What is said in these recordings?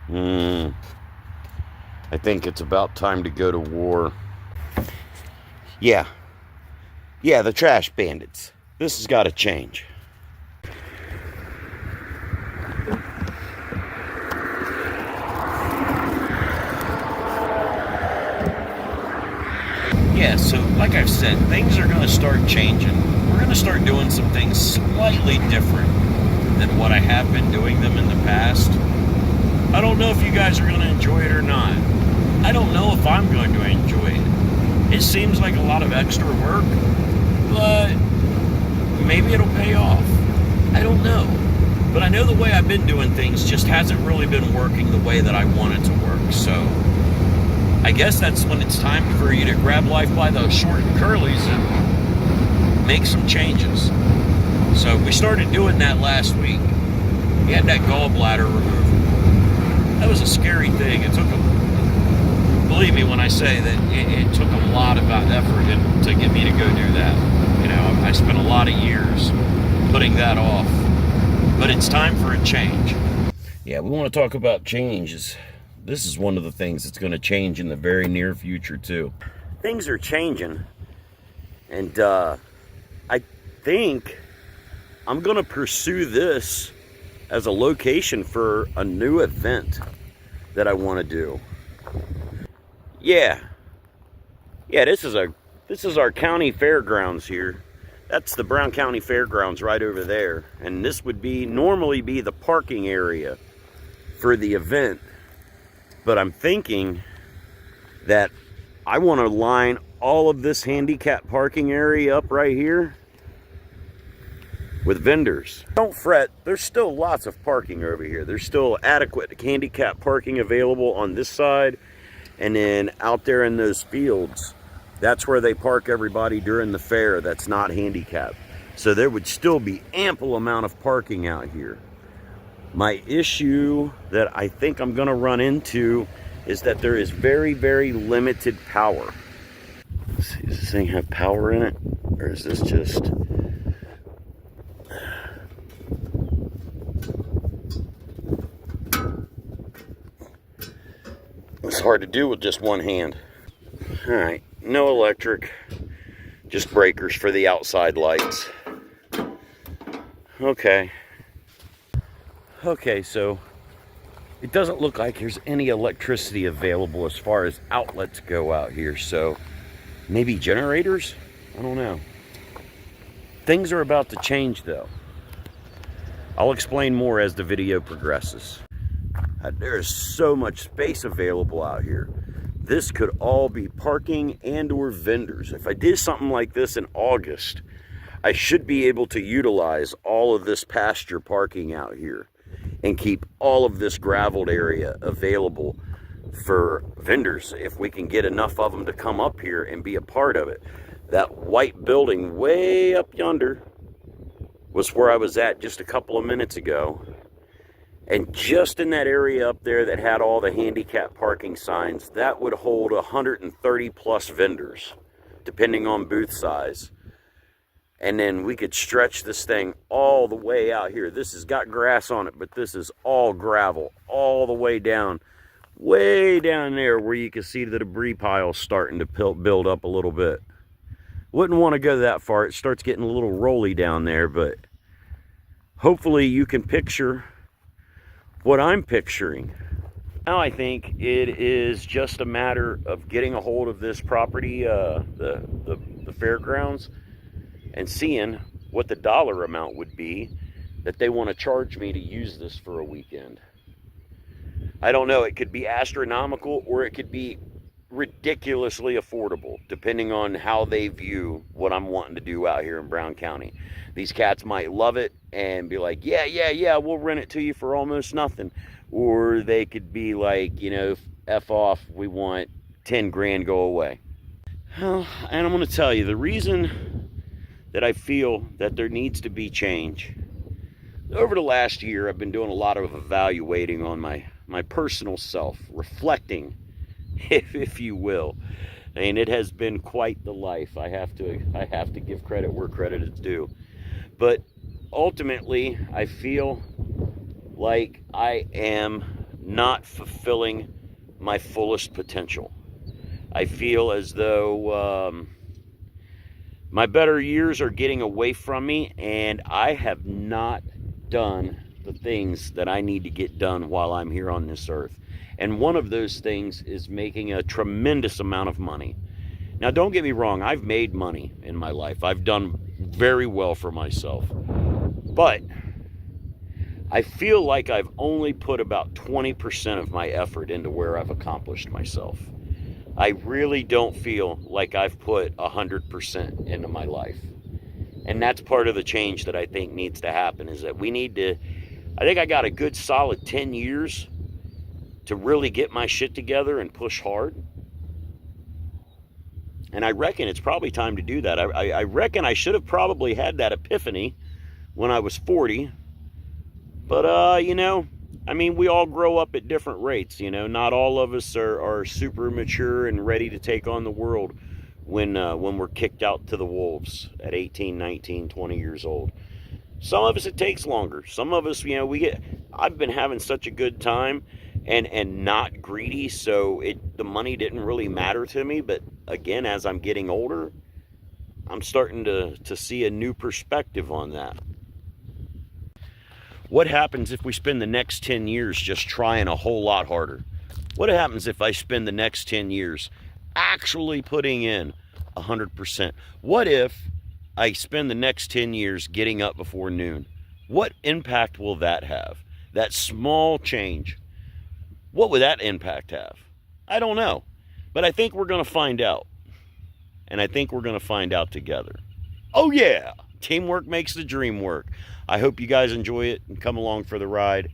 I think it's about time to go to war. Yeah. Yeah, the trash bandits. This has got to change. Yeah, so like I've said, things are going to start changing. We're going to start doing some things slightly different than what I have been doing them in the past. I don't know if you guys are going to enjoy it or not. I don't know if I'm going to enjoy it. It seems like a lot of extra work, but maybe it'll pay off. I don't know. But I know the way I've been doing things just hasn't really been working the way that I want it to work. So I guess that's when it's time for you to grab life by the short and curlies and make some changes. So we started doing that last week. We had that gallbladder removal. That was a scary thing. It took believe me when I say that it took a lot of effort to get me to go do that. You know, I spent a lot of years putting that off. But it's time for a change. Yeah, we want to talk about changes. This is one of the things that's going to change in the very near future, too. Things are changing. And I think I'm going to pursue this as a location for a new event that I want to do. Yeah, this is our county fairgrounds here. That's the Brown County Fairgrounds right over there, and this would normally be the parking area for the event. But I'm thinking that I want to line all of this handicap parking area up right here with vendors. Don't fret, there's still lots of parking over here. There's still adequate handicap parking available on this side, and then out there in those fields, that's where they park everybody during the fair that's not handicapped. So there would still be ample amount of parking out here. My issue that I think I'm going to run into is that there is very, very limited power. Let's see, does this thing have power in it? Or is this just... It's hard to do with just one hand. Alright, no electric, just breakers for the outside lights. Okay, so it doesn't look like there's any electricity available as far as outlets go out here, so maybe generators? I don't know. Things are about to change though. I'll explain more as the video progresses. There's so much space available out here. This could all be parking and or vendors. If I did something like this in August, I should be able to utilize all of this pasture parking out here and keep all of this graveled area available for vendors if we can get enough of them to come up here and be a part of it. That white building way up yonder was where I was at just a couple of minutes ago. And just in that area up there that had all the handicap parking signs, that would hold 130 plus vendors, depending on booth size. And then we could stretch this thing all the way out here. This has got grass on it, but this is all gravel, all the way down there where you can see the debris pile starting to build up a little bit. Wouldn't want to go that far. It starts getting a little rolly down there, but hopefully you can picture what I'm picturing. Now I think it is just a matter of getting a hold of this property, the fairgrounds, and seeing what the dollar amount would be that they want to charge me to use this for a weekend. I don't know, it could be astronomical or it could be ridiculously affordable, depending on how they view what I'm wanting to do out here in Brown County. These cats might love it and be like, yeah, we'll rent it to you for almost nothing. Or they could be like, you know, F off, we want 10 grand, go away. Well, and I'm going to tell you, the reason that I feel that there needs to be change, over the last year, I've been doing a lot of evaluating on my personal self, reflecting, if you will. And it has been quite the life. I have to give credit where credit is due. But ultimately, I feel like I am not fulfilling my fullest potential. I feel as though my better years are getting away from me, and I have not done the things that I need to get done while I'm here on this earth. And one of those things is making a tremendous amount of money. Now, don't get me wrong, I've made money in my life. I've done very well for myself. But I feel like I've only put about 20% of my effort into where I've accomplished myself. I really don't feel like I've put 100% into my life. And that's part of the change that I think needs to happen, is that we need to, I think I got a good solid 10 years to really get my shit together and push hard. And I reckon it's probably time to do that. I reckon I should have probably had that epiphany when I was 40. But, you know, I mean, we all grow up at different rates, you know. Not all of us are super mature and ready to take on the world when we're kicked out to the wolves at 18, 19, 20 years old. Some of us, it takes longer. Some of us, you know, I've been having such a good time and not greedy, so the money didn't really matter to me. But again, as I'm getting older, I'm starting to see a new perspective on that. What happens if we spend the next 10 years just trying a whole lot harder? What happens if I spend the next 10 years actually putting in 100%? What if I spend the next 10 years getting up before noon? What impact will that have? That small change. What would that impact have? I don't know. But I think we're going to find out. And I think we're going to find out together. Oh yeah! Teamwork makes the dream work. I hope you guys enjoy it and come along for the ride.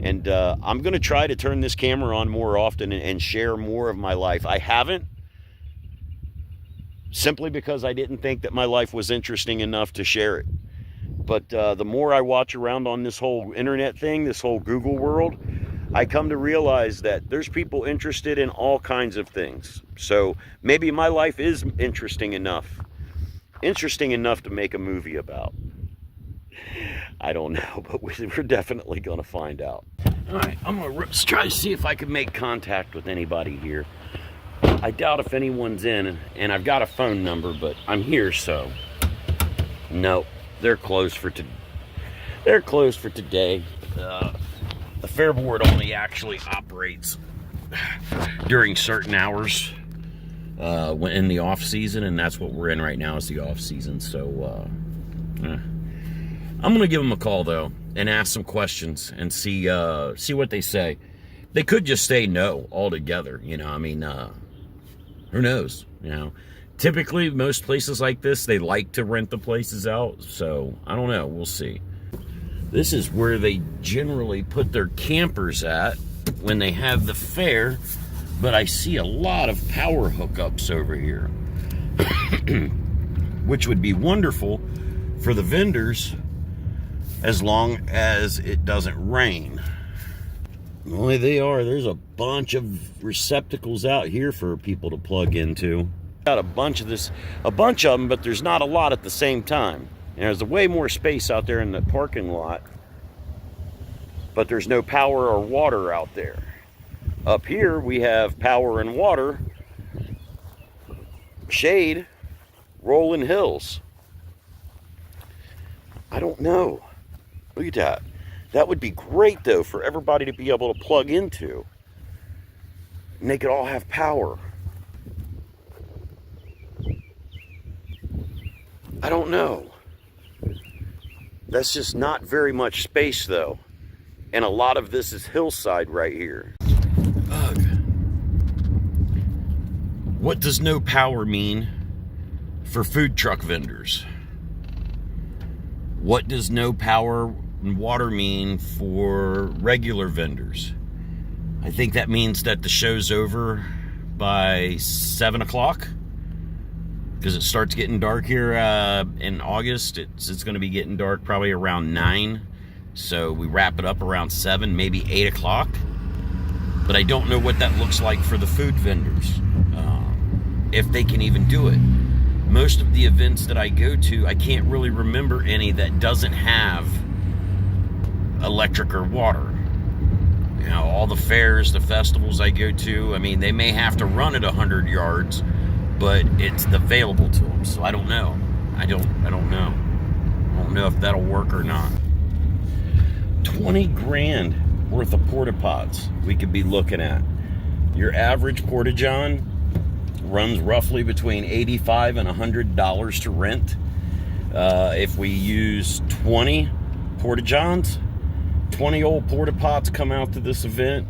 And I'm going to try to turn this camera on more often and share more of my life. I haven't, simply because I didn't think that my life was interesting enough to share it. But the more I watch around on this whole internet thing, this whole Google world, I come to realize that there's people interested in all kinds of things. So maybe my life is interesting enough to make a movie about. I don't know, but we're definitely going to find out. All right, I'm going to try to see if I can make contact with anybody here. I doubt if anyone's in, and I've got a phone number, but I'm here, so. No, they're closed for today. The Fair Board only actually operates during certain hours when in the off season, and that's what we're in right now, is the off season. So I'm gonna give them a call though and ask some questions and see what they say. They could just say no altogether, you know. I mean, who knows, you know. Typically, most places like this, they like to rent the places out, so I don't know, we'll see. This is where they generally put their campers at when they have the fair, but I see a lot of power hookups over here, which would be wonderful for the vendors as long as it doesn't rain. Boy, there's a bunch of receptacles out here for people to plug into. Got a bunch of them, but there's not a lot at the same time. And there's way more space out there in the parking lot, but there's no power or water out there. Up here we have power and water, shade, rolling hills. I don't know. Look at that. That would be great though for everybody to be able to plug into. And they could all have power. I don't know. That's just not very much space though. And a lot of this is hillside right here. Ugh. What does no power mean for food truck vendors? What does no power and water mean for regular vendors? I think that means that the show's over by 7 o'clock. Because it starts getting dark here in August. It's going to be getting dark probably around 9. So we wrap it up around 7, maybe 8 o'clock. But I don't know what that looks like for the food vendors. If they can even do it. Most of the events that I go to, I can't really remember any that doesn't have electric or water. You know, all the fairs, the festivals I go to, I mean, they may have to run at 100 yards, but it's available to them. So I don't know. I don't know. I don't know if that'll work or not. 20 grand worth of porta pots we could be looking at. Your average porta john runs roughly between $85 and $100 to rent. If we use 20 porta johns, 20 old porta pots come out to this event,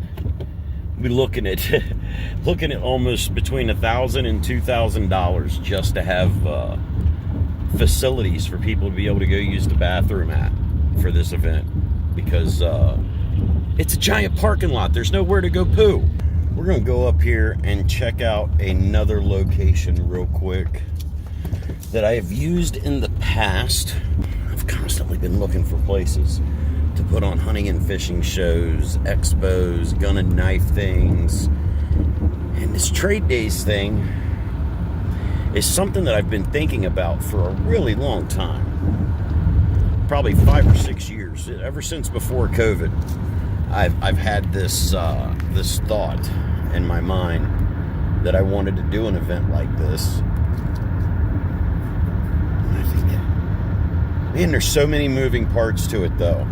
we're looking at almost between $1,000 and $2,000 just to have facilities for people to be able to go use the bathroom at for this event, because it's a giant parking lot. There's nowhere to go poo. We're gonna go up here and check out another location real quick that I have used in the past. I've constantly been looking for places to put on hunting and fishing shows, expos, gun and knife things. And this trade days thing is something that I've been thinking about for a really long time. Probably 5 or 6 years, ever since before COVID. I've had this thought in my mind that I wanted to do an event like this. Man, there's so many moving parts to it, though.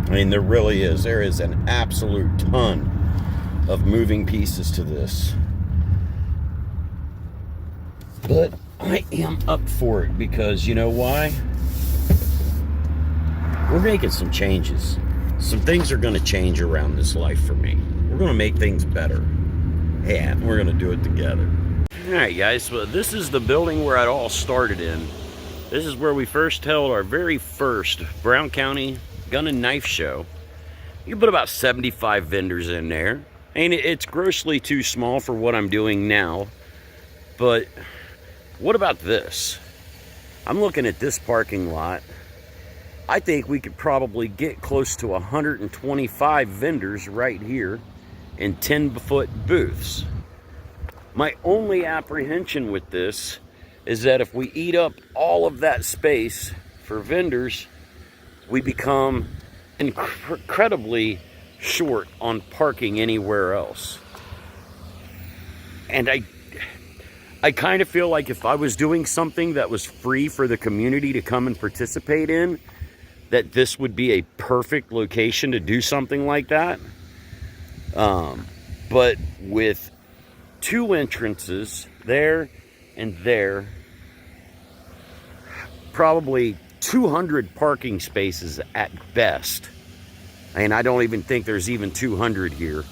I mean, there really is. There is an absolute ton of moving pieces to this. But I am up for it because, you know why? We're making some changes. Some things are going to change around this life for me. We're going to make things better. And we're going to do it together. All right, guys. So this is the building where it all started in. This is where we first held our very first Brown County Gun and Knife Show. You can put about 75 vendors in there. And it's grossly too small for what I'm doing now. But what about this? I'm looking at this parking lot. I think we could probably get close to 125 vendors right here in 10-foot booths. My only apprehension with this is that if we eat up all of that space for vendors, we become incredibly short on parking anywhere else. And I kind of feel like if I was doing something that was free for the community to come and participate in, that this would be a perfect location to do something like that. But with 2 entrances, there and there, probably 200 parking spaces at best. And I don't even think there's even 200 here.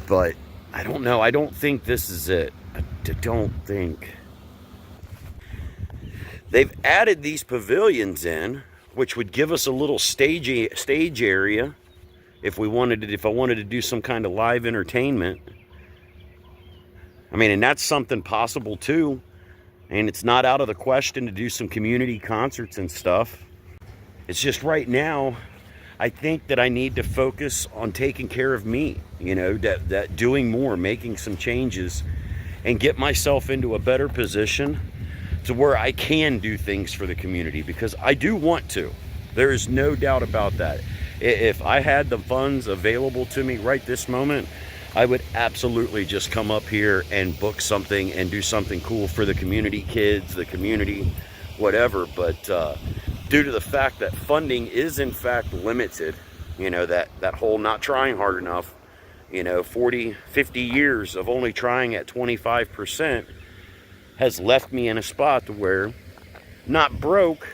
But I don't know. I don't think this is it. I don't think. They've added these pavilions in, which would give us a little stage area if I wanted to do some kind of live entertainment. I mean, and that's something possible too. And it's not out of the question to do some community concerts and stuff. It's just right now, I think that I need to focus on taking care of me, you know, that doing more, making some changes, and get myself into a better position to where I can do things for the community, because I do want to. There is no doubt about that. If I had the funds available to me right this moment, I would absolutely just come up here and book something and do something cool for the community, kids, the community, whatever. But due to the fact that funding is in fact limited, you know, that whole not trying hard enough, you know, 40, 50 years of only trying at 25% has left me in a spot to where, not broke,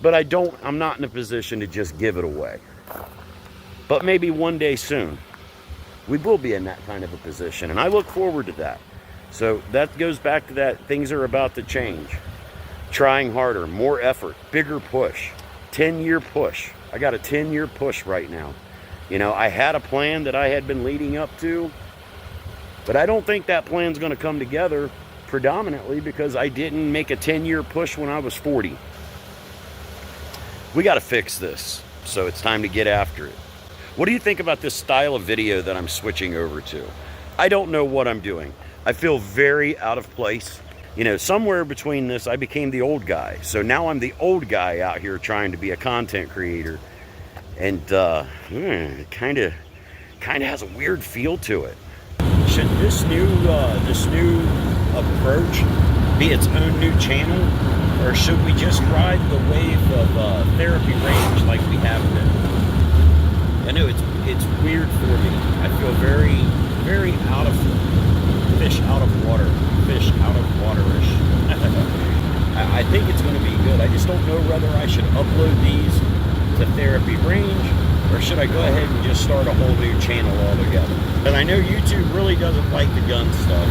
but I'm not in a position to just give it away. But maybe one day soon, we will be in that kind of a position, and I look forward to that. So that goes back to that, things are about to change. Trying harder, more effort, bigger push, 10-year push. I got a 10-year push right now. You know, I had a plan that I had been leading up to, but I don't think that plan's going to come together predominantly because I didn't make a 10-year push when I was 40. We got to fix this, so it's time to get after it. What do you think about this style of video that I'm switching over to? I don't know what I'm doing. I feel very out of place. You know, somewhere between this, I became the old guy. So now I'm the old guy out here trying to be a content creator. and it kind of has a weird feel to it. Should this new approach be its own new channel, or should we just ride the wave of therapy range like we have been? I know it's weird for me. I feel very out of fish out of waterish. I think it's going to be good. I just don't know whether I should upload these to Therapy Range, or should I go ahead and just start a whole new channel altogether? And I know YouTube really doesn't like the gun stuff,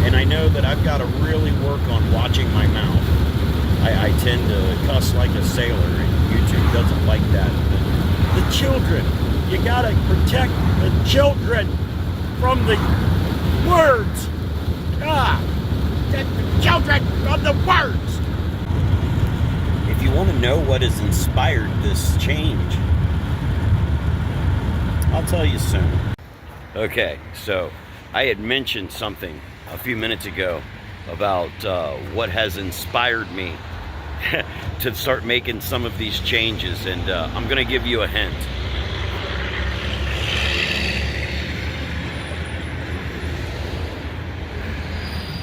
and I know that I've got to really work on watching my mouth. I tend to cuss like a sailor, and YouTube doesn't like that. The children, you gotta protect the children from the words. Protect the children from the words. If you want to know what has inspired this change, I'll tell you soon. Okay, so I had mentioned something a few minutes ago about what has inspired me to start making some of these changes, and I'm going to give you a hint.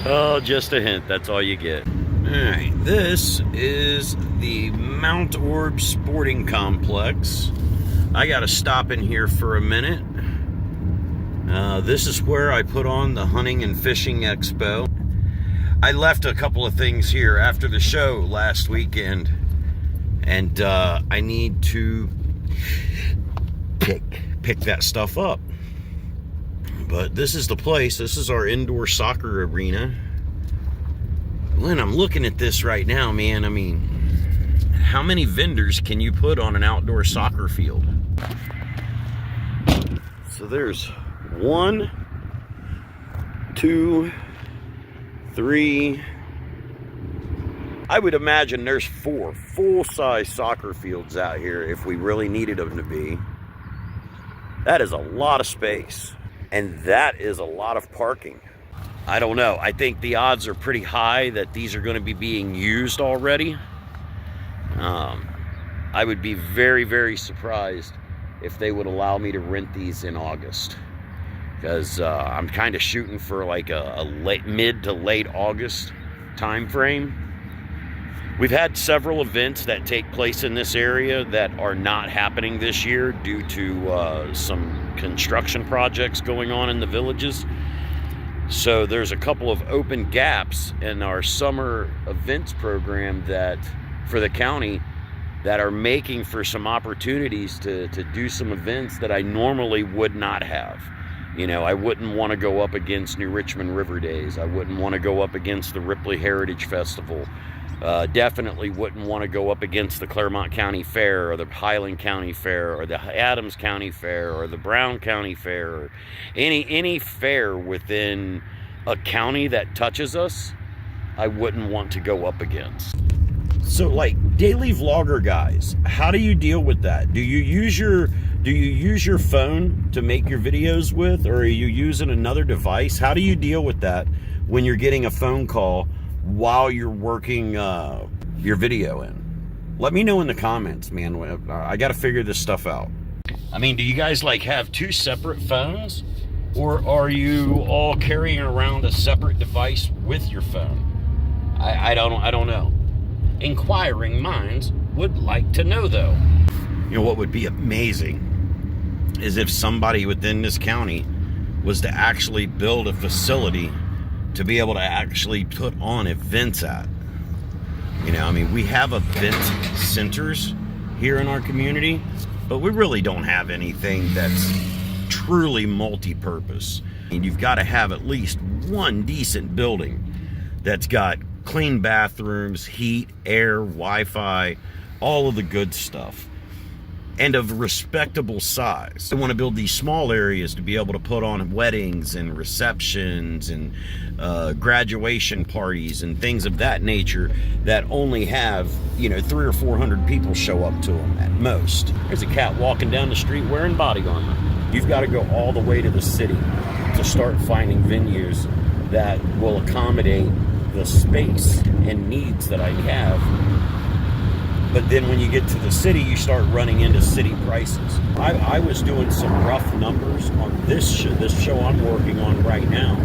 Oh, just a hint. That's all you get. Alright, this is the Mount Orb Sporting Complex. I got to stop in here for a minute. This is where I put on the Hunting and Fishing Expo. I left a couple of things here after the show last weekend, and I need to pick that stuff up. But this is the place. This is our indoor soccer arena. When I'm looking at this right now, man, I mean, how many vendors can you put on an outdoor soccer field? So there's 1, 2, 3. I would imagine there's 4 full-size soccer fields out here if we really needed them to be. That is a lot of space, and that is a lot of parking. I don't know. I think the odds are pretty high that these are going to be being used already. I would be very surprised if they would allow me to rent these in August, because I'm kind of shooting for like a mid to late August time frame. We've had several events that take place in this area that are not happening this year due to some construction projects going on in the villages. So there's a couple of open gaps in our summer events program that for the county that are making for some opportunities to do some events that I normally would not have. You know, I wouldn't want to go up against New Richmond River Days. I wouldn't want to go up against the Ripley Heritage Festival. Definitely wouldn't want to go up against the Clermont County Fair or the Highland County Fair or the Adams County Fair or the Brown County Fair or any fair within a county that touches us. I wouldn't want to go up against. So, like, daily vlogger guys, how do you deal with that? Do you use your phone to make your videos with, or are you using another device? How do you deal with that when you're getting a phone call while you're working your video in? Let me know in the comments, man. I got to figure this stuff out. I mean, do you guys like have 2 separate phones, or are you all carrying around a separate device with your phone? I don't know. Inquiring minds would like to know, though. You know what would be amazing is if somebody within this county was to actually build a facility to be able to actually put on events at. You know, I mean, we have event centers here in our community, but we really don't have anything that's truly multi-purpose. And you've got to have at least one decent building that's got clean bathrooms, heat, air, Wi-Fi, all of the good stuff, and of respectable size. I want to build these small areas to be able to put on weddings and receptions and graduation parties and things of that nature that only have, you know, 300 or 400 people show up to them at most. There's a cat walking down the street wearing body armor. You've got to go all the way to the city to start finding venues that will accommodate the space and needs that I have But then when you get to the city, you start running into city prices. I was doing some rough numbers on this show I'm working on right now.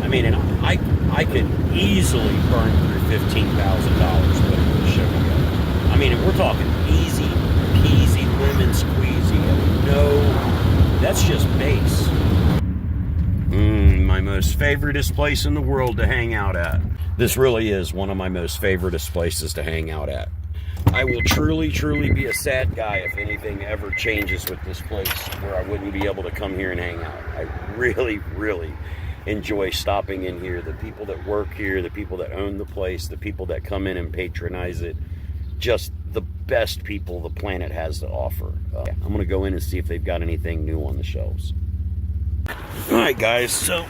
I mean, and I could easily burn through $15,000 putting this show together. I mean, and we're talking easy peasy lemon squeezy. No, that's just base. My most favoritist place in the world to hang out at. This really is one of my most favoritist places to hang out at. I will truly be a sad guy if anything ever changes with this place where I wouldn't be able to come here and hang out. I really enjoy stopping in here. The people that work here, the people that own the place, the people that come in and patronize it, just the best people the planet has to offer. I'm going to go in and see if they've got anything new on the shelves. Alright guys, so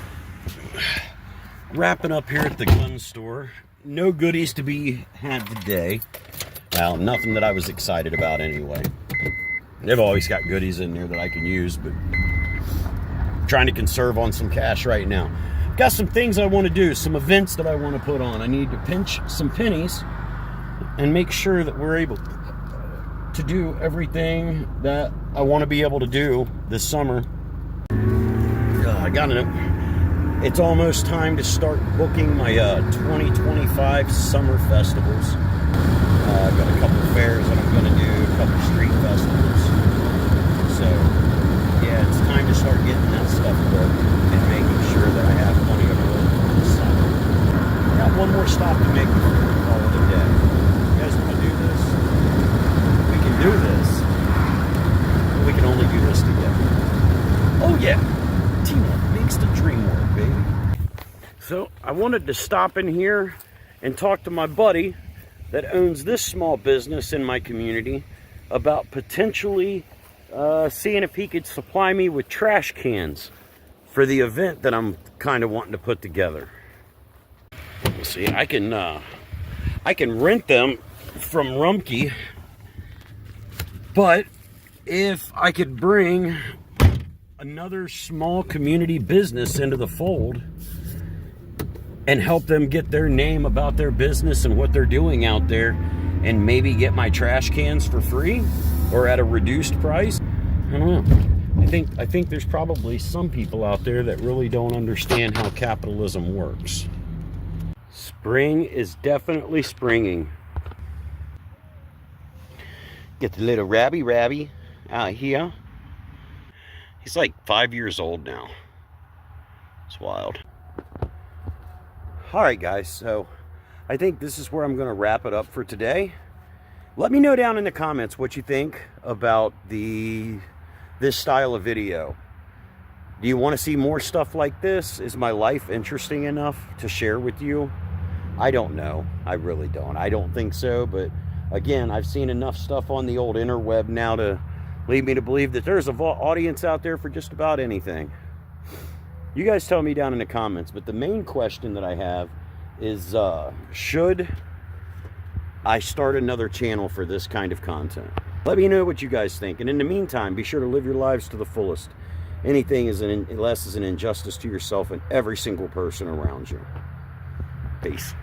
wrapping up here at the gun store. No goodies to be had today. Well, nothing that I was excited about anyway. They've always got goodies in there that I can use, but I'm trying to conserve on some cash right now. Got some things I want to do, some events that I want to put on. I need to pinch some pennies and make sure that we're able to do everything that I want to be able to do this summer. I got it. It's almost time to start booking my 2025 summer festivals. I've got a couple of fairs that I'm going to do, a couple street festivals. So, yeah, it's time to start getting that stuff booked and making sure that I have plenty of room this summer. Got one more stop to make before we call it a day. You guys want to do this? We can do this. But we can only do this together. Oh, yeah. Teamwork makes the dream work, baby. So, I wanted to stop in here and talk to my buddy that owns this small business in my community about potentially seeing if he could supply me with trash cans for the event that I'm kind of wanting to put together. Let's see, I can rent them from Rumpke, but if I could bring another small community business into the fold and help them get their name about their business and what they're doing out there, and maybe get my trash cans for free or at a reduced price. I don't know. I think there's probably some people out there that really don't understand how capitalism works. Spring is definitely springing. Get the little Rabby out here. He's like 5 years old now. It's wild. Alright guys, so I think this is where I'm going to wrap it up for today. Let me know down in the comments what you think about this style of video. Do you want to see more stuff like this? Is my life interesting enough to share with you? I don't know. I really don't. I don't think so, but again, I've seen enough stuff on the old interweb now to lead me to believe that there's an audience out there for just about anything. You guys tell me down in the comments, but the main question that I have is, should I start another channel for this kind of content? Let me know what you guys think. And in the meantime, be sure to live your lives to the fullest. Anything less is an injustice to yourself and every single person around you. Peace.